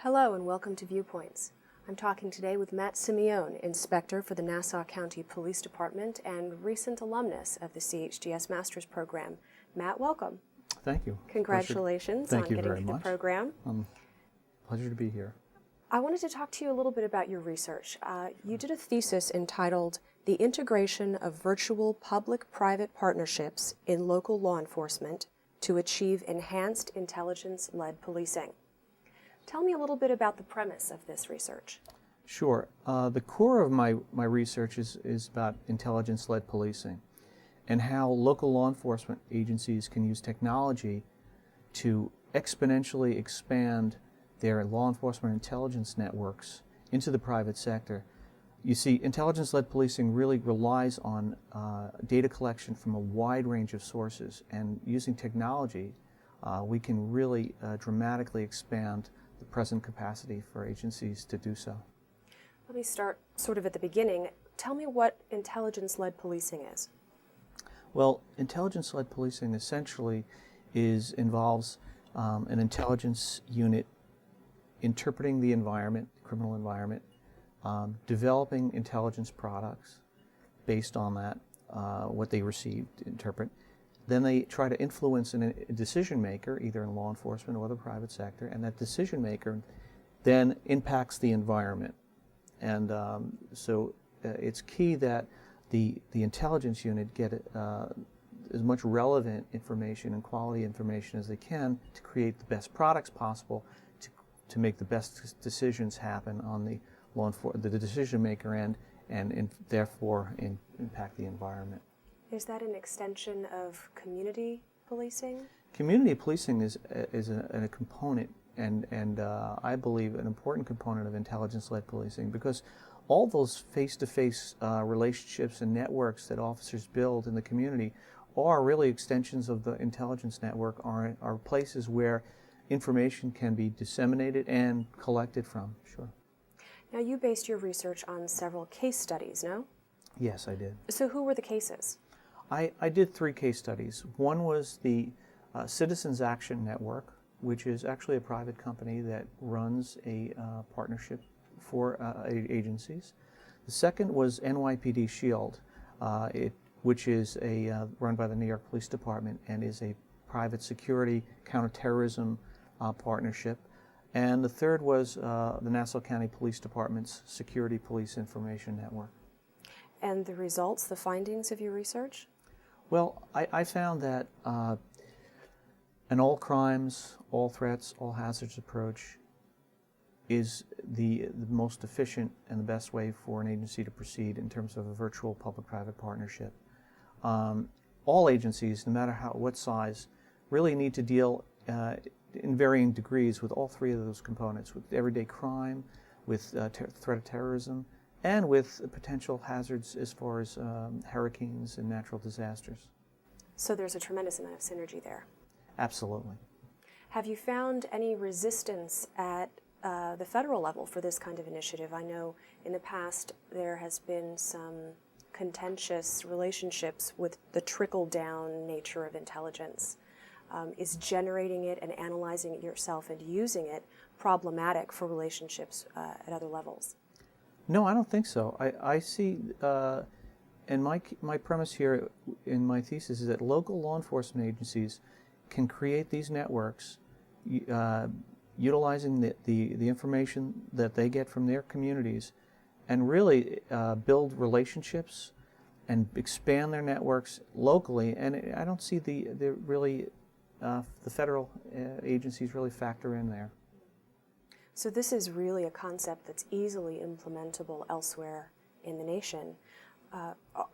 Hello and welcome to Viewpoints. I'm talking today with Matt Simeone, Inspector for the Nassau County Police Department and recent alumnus of the CHDS Master's Program. Matt, welcome. Thank you. Congratulations on getting through the program. Pleasure to be here. I wanted to talk to you a little bit about your research. You did a thesis entitled The Integration of Virtual Public-Private Partnerships in Local Law Enforcement to Achieve Enhanced Intelligence-Led Policing. Tell me a little bit about the premise of this research. Sure. The core of my research is about intelligence-led policing and how local law enforcement agencies can use technology to exponentially expand their law enforcement intelligence networks into the private sector. You see, intelligence-led policing really relies on data collection from a wide range of sources, and using technology, we can really dramatically expand the present capacity for agencies to do so. Let me start sort of at the beginning. Tell me what intelligence-led policing is. Well, intelligence-led policing essentially involves an intelligence unit interpreting the environment, the criminal environment, developing intelligence products based on that, what they receive to interpret. Then they try to influence a decision maker, either in law enforcement or the private sector, and that decision maker then impacts the environment. And so it's key that the intelligence unit get as much relevant information and quality information as they can to create the best products possible to make the best decisions happen on the decision maker end and therefore impact the environment. Is that an extension of community policing? Community policing is a component, and I believe an important component of intelligence-led policing, because all those face-to-face relationships and networks that officers build in the community are really extensions of the intelligence network, are places where information can be disseminated and collected from. Sure. Now, you based your research on several case studies, no? Yes, I did. So who were the cases? I did 3 case studies. One was the Citizens Action Network, which is actually a private company that runs a partnership for agencies. The second was NYPD Shield, which is run by the New York Police Department and is a private security counterterrorism partnership. And the third was the Nassau County Police Department's Security Police Information Network. And the results, the findings of your research? Well, I found that an all crimes, all threats, all hazards approach is the most efficient and the best way for an agency to proceed in terms of a virtual public-private partnership. All agencies, no matter what size, really need to deal in varying degrees with all 3 of those components, with everyday crime, with threat of terrorism, and with potential hazards as far as hurricanes and natural disasters. So there's a tremendous amount of synergy there. Absolutely. Have you found any resistance at the federal level for this kind of initiative? I know in the past there has been some contentious relationships with the trickle-down nature of intelligence. Is generating it and analyzing it yourself and using it problematic for relationships at other levels? No, I don't think so. I see, and my premise here in my thesis is that local law enforcement agencies can create these networks utilizing the information that they get from their communities and really build relationships and expand their networks locally. And I don't see the federal agencies really factor in there. So this is really a concept that's easily implementable elsewhere in the nation.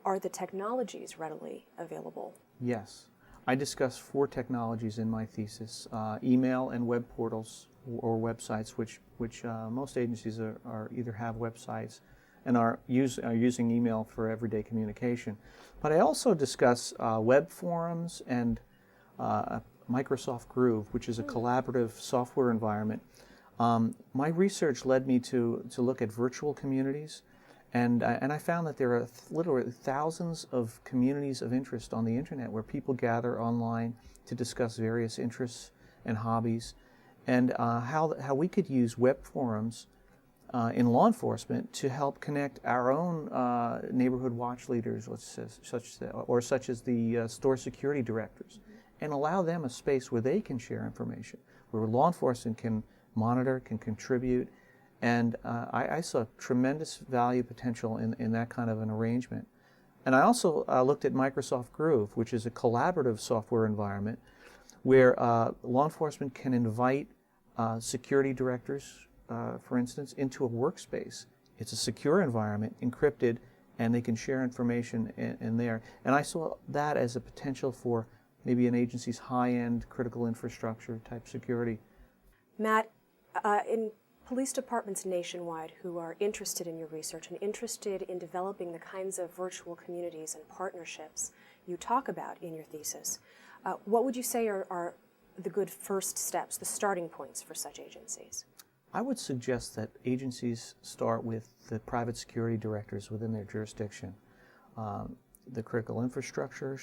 Are the technologies readily available? Yes. I discuss 4 technologies in my thesis: email and web portals or websites, which most agencies either have websites and are using email for everyday communication. But I also discuss web forums and Microsoft Groove, which is a collaborative software environment. My research led me to look at virtual communities, and I found that there are literally thousands of communities of interest on the internet where people gather online to discuss various interests and hobbies. and how we could use web forums in law enforcement to help connect our own neighborhood watch leaders, such as the store security directors, and allow them a space where they can share information, where law enforcement can monitor, can contribute, and I saw tremendous value potential in that kind of an arrangement. And I also looked at Microsoft Groove, which is a collaborative software environment where law enforcement can invite security directors, for instance, into a workspace. It's a secure environment, encrypted, and they can share information in there. And I saw that as a potential for maybe an agency's high-end critical infrastructure type security. Matt, in police departments nationwide who are interested in your research and interested in developing the kinds of virtual communities and partnerships you talk about in your thesis, what would you say are the good first steps, the starting points for such agencies? I would suggest that agencies start with the private security directors within their jurisdiction, the critical infrastructure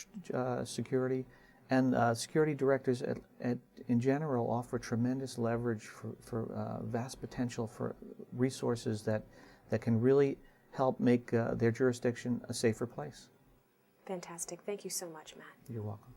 security, and security directors in general offer tremendous leverage for vast potential for resources that can really help make their jurisdiction a safer place. Fantastic. Thank you so much, Matt. You're welcome.